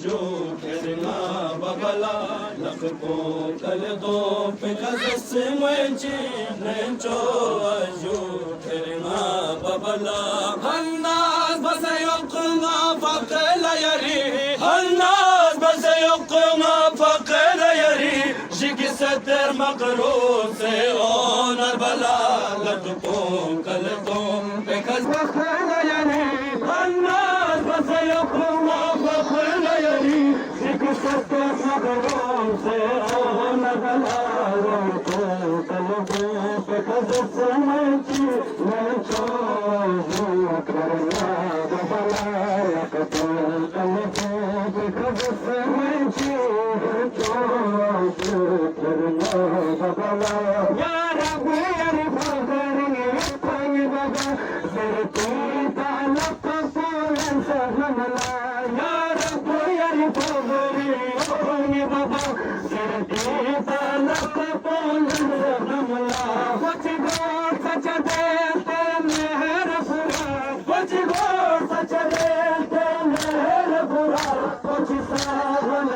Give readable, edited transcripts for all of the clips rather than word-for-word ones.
जो करना बबला लख को कल दो पिकस मंचे नंचो जो करना बबला हन्नास बस यقنا فقل يري हन्नास बस यقنا فقل يري जिग सदर मकरूर से ओनर बला लख को कल दो पिकस फखल यरी हन्नास बस यقنا फखल यरी जिग सदर मकरूर से ओनर बला लख को कल दो पिकस मंचे नंचो जो करना बबला लख को कल दो पिकस मंचे नंचो जो करना बबला या रब यार फजरनी कोई बाबा जरती तालक कोलन सहमला या रब यार फजरनी कोई बाबा जरती तालक कोलन सहमला कुछ गोर सच देते मेहर फुरा कुछ गोर सच देते मेहर फुरा कुछ सावन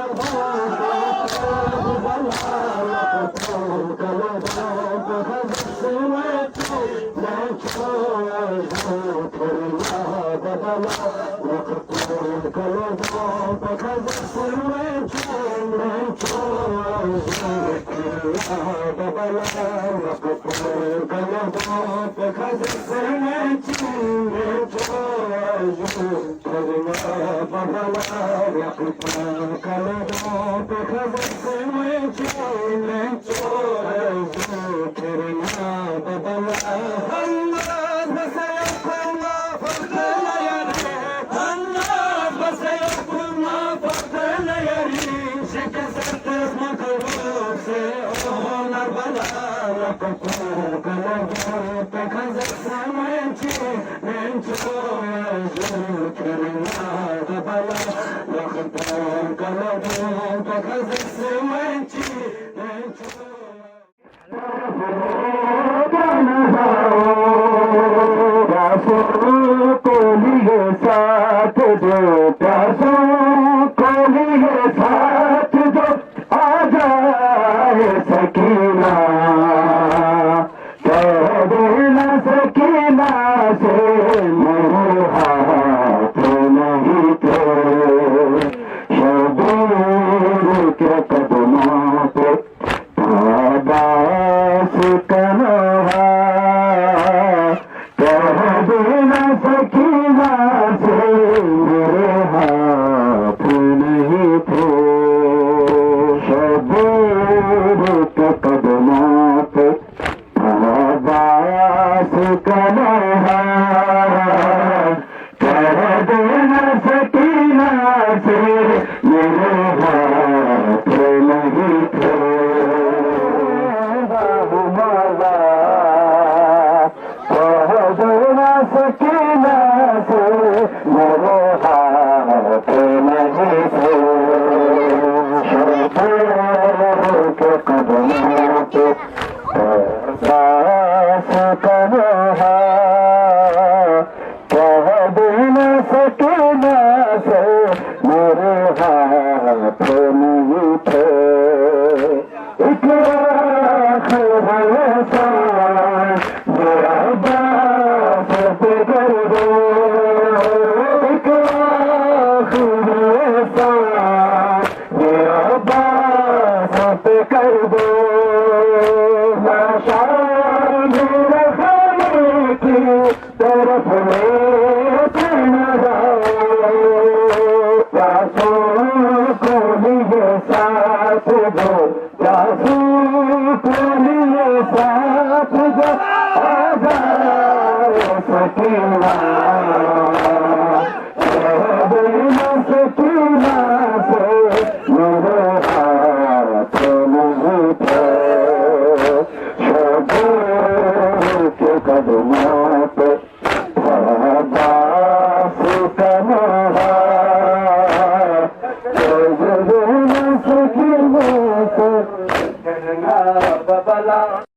कदमों